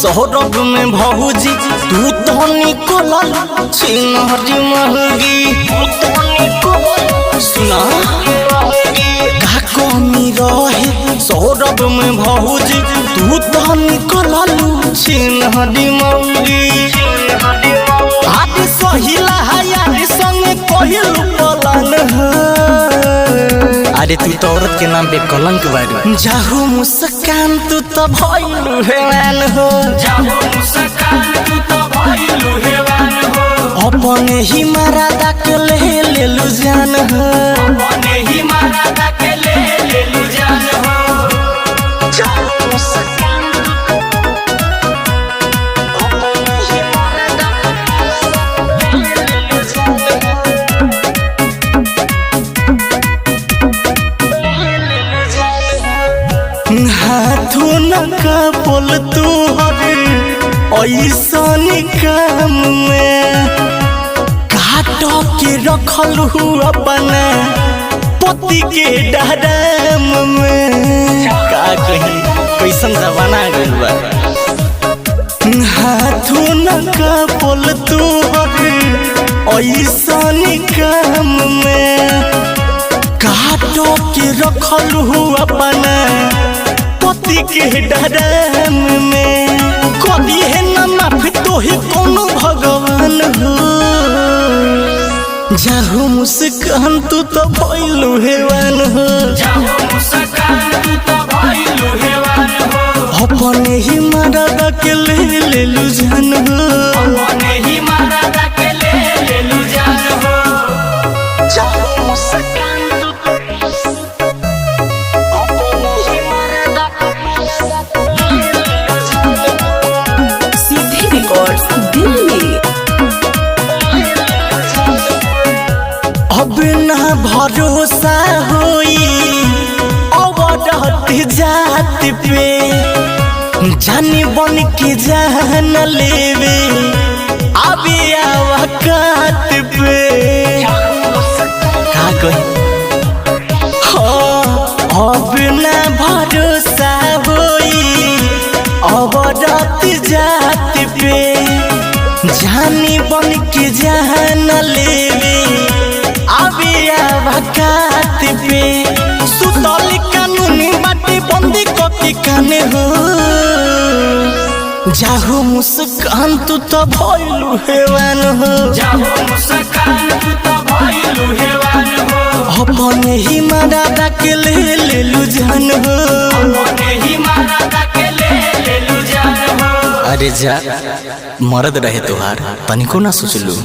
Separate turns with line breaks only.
सौरभ में भौजी तू तो निकलल छिनहरी महंगी सुना का कमी रहे सौरभ में भौजी तू तो निकलल छिनहरी महंगी आज सहिला यार संग पहिल पलन अरे तू तो औरत के नाम पे कलंक बारी जाहू मुस्कान तू तो भइलु हेवान हो
जाहू मुस्कान तू तो भइलु हेवान हो
अपने ही मरादा के लेलु जान हो
अपने ही मरादा के लेलु जान हो
जाहू मुस्कान हाथों न का बोल तू ऐसा काम में काटो के रखल अपना पति के डराम में का कहीं कैसन जमाना गइल बा हाथों न का बोल तू ऐसा काम में काटो के रखल अपना पति के डराम में कभी है न माफी तो ही कोनो भगवान हो जाहू मुस्कान तू तो भइलु हेवान हो
जाहू मुस्कान तू तो भइलु हेवान हो
अपने ही मरादा के लेलु जान हो
अपने ही मरादा के लेलु जान हो
जाहू मुस्कान अब ना भरोसा होई अवरत जात पे जानी बन के जान लेवे अबे आवकात पे का कही अब ना भरोसा होई अवरत जात पे जानी बन के जान लेवे वकात पे सुतल कानूनी बाटे बंदी कति काने हो जाहू मुस्कान तू तो भइलु हेवान हो
जाहू मुस्कान तू तो भइलु हेवान हो
अपने ही मरादा के लेलु जान हो
अपने ही मरादा के लेलु जान हो
अरे जा मरद रहे तोहार तनिको ना सोचलू।